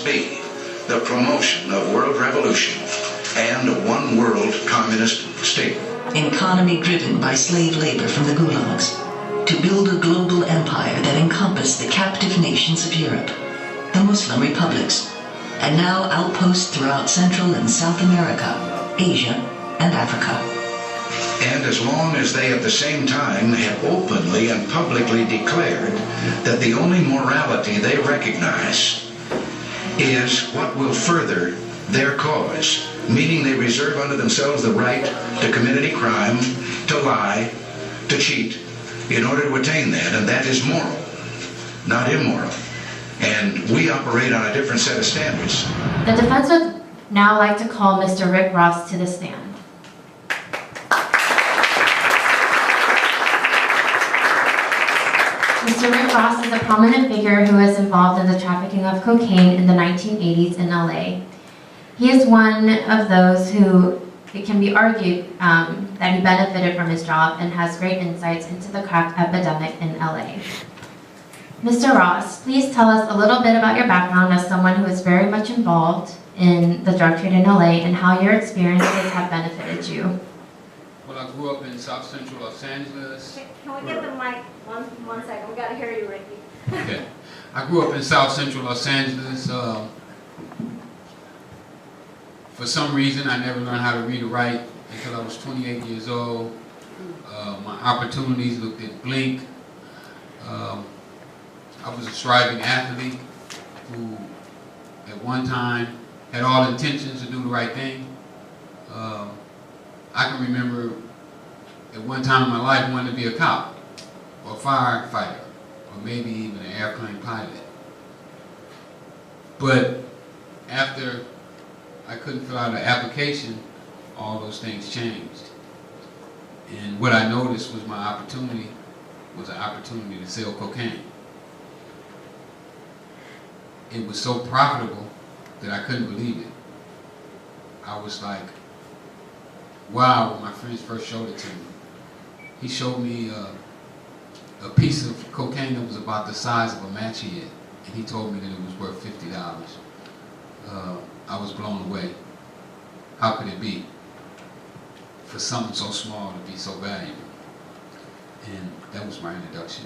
must be the promotion of world revolution and a one-world communist state. Economy driven by slave labor from the gulags, to build a global empire that encompassed the captive nations of Europe, the Muslim republics, and now outposts throughout Central and South America, Asia, and Africa. And as long as they at the same time have openly and publicly declared that the only morality they recognize is what will further their cause, meaning they reserve unto themselves the right to commit any crime, to lie, to cheat, in order to attain that, and that is moral, not immoral. And we operate on a different set of standards. The defense would now like to call Mr. Rick Ross to the stand. Mr. Rick Ross is a prominent figure who is involved in the trafficking of cocaine in the 1980s in LA. He is one of those who, it can be argued, that he benefited from his job and has great insights into the crack epidemic in LA. Mr. Ross, please tell us a little bit about your background as someone who is very much involved in the drug trade in LA and how your experiences have benefited you. Well, I grew up in South Central Los Angeles. Can we get the mic one second? We got to hear you, Ricky. Okay. I grew up in South Central Los Angeles. For some reason, I never learned how to read or write until I was 28 years old. My opportunities looked at blink. I was a striving athlete who, at one time, had all intentions to do the right thing. I can remember at one time in my life wanting to be a cop, or a firefighter, or maybe even an airplane pilot. But after I couldn't fill out an application, all those things changed. And what I noticed was my opportunity was an opportunity to sell cocaine. It was so profitable that I couldn't believe it. I was like, wow, when my friends first showed it to me. He showed me a piece of cocaine that was about the size of a match head, and he told me that it was worth $50. I was blown away. How could it be for something so small to be so valuable? And that was my introduction.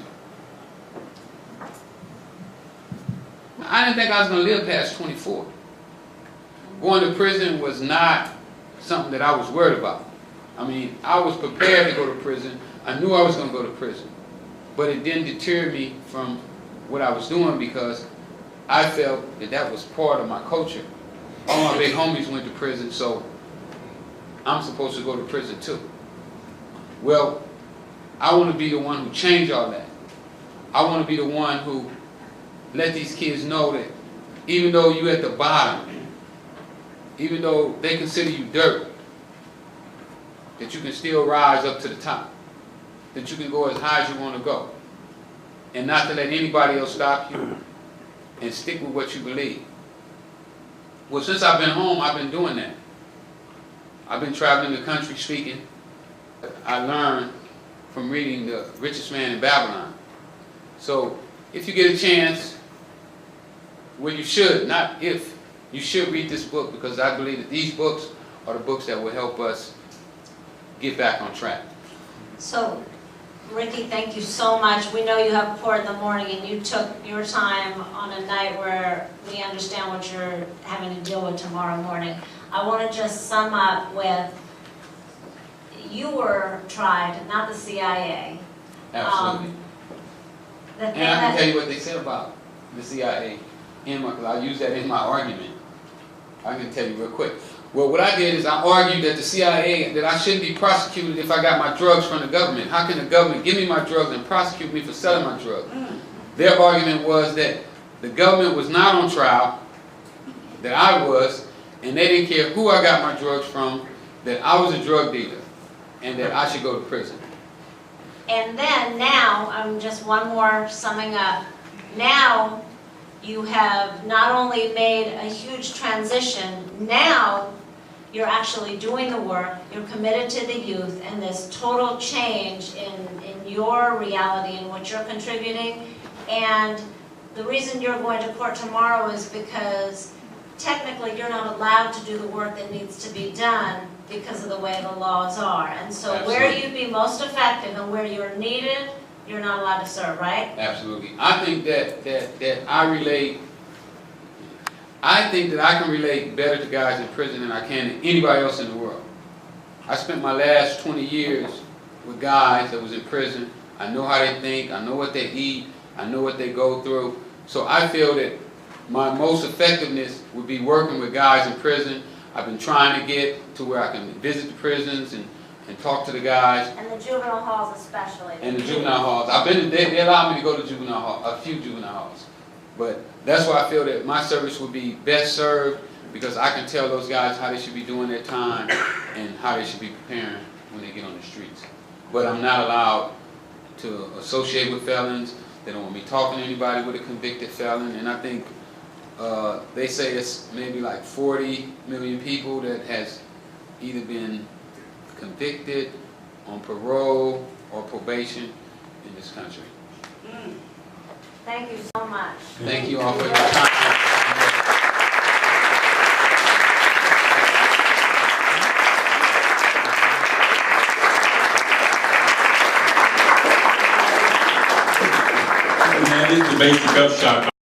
I didn't think I was going to live past 24. Going to prison was not something that I was worried about. I mean, I was prepared to go to prison. I knew I was going to go to prison. But it didn't deter me from what I was doing because I felt that that was part of my culture. All my big homies went to prison, so I'm supposed to go to prison too. Well, I want to be the one who changed all that. I want to be the one who let these kids know that even though you're at the bottom, even though they consider you dirt, that you can still rise up to the top, that you can go as high as you want to go, and not to let anybody else stop you, and stick with what you believe. Well, since I've been home, I've been doing that. I've been traveling the country speaking. I learned from reading The Richest Man in Babylon. So if you get a chance, well, you should, not if, you should read this book, because I believe that these books are the books that will help us get back on track. So, Ricky, thank you so much. We know you have 4 in the morning and you took your time on a night where we understand what you're having to deal with tomorrow morning. I want to just sum up with, you were tried, not the CIA. Absolutely. And I can tell you what they said about the CIA, because I use that in my argument. I can tell you real quick. Well, what I did is I argued that the CIA, that I shouldn't be prosecuted if I got my drugs from the government. How can the government give me my drugs and prosecute me for selling my drugs? Their argument was that the government was not on trial, that I was, and they didn't care who I got my drugs from, that I was a drug dealer, and that I should go to prison. And then now, just one more summing up. Now, you have not only made a huge transition, now you're actually doing the work, you're committed to the youth, and this total change in your reality and what you're contributing. And the reason you're going to court tomorrow is because technically you're not allowed to do the work that needs to be done because of the way the laws are. And so where Absolutely. you'd be most effective and where you're needed, you're not allowed to serve, right? Absolutely. I think that I can relate better to guys in prison than I can to anybody else in the world. I spent my last 20 years with guys that was in prison. I know how they think, I know what they eat, I know what they go through. So I feel that my most effectiveness would be working with guys in prison. I've been trying to get to where I can visit the prisons and talk to the guys. And the juvenile halls especially. And the juvenile halls. They allow me to go to juvenile hall, a few juvenile halls. But that's why I feel that my service would be best served, because I can tell those guys how they should be doing their time and how they should be preparing when they get on the streets. But I'm not allowed to associate with felons. They don't want me talking to anybody with a convicted felon. And I think they say it's maybe like 40 million people that has either been convicted, on parole, or probation in this country. Thank you so much. Thank you all for your time. And that is the basic upshot.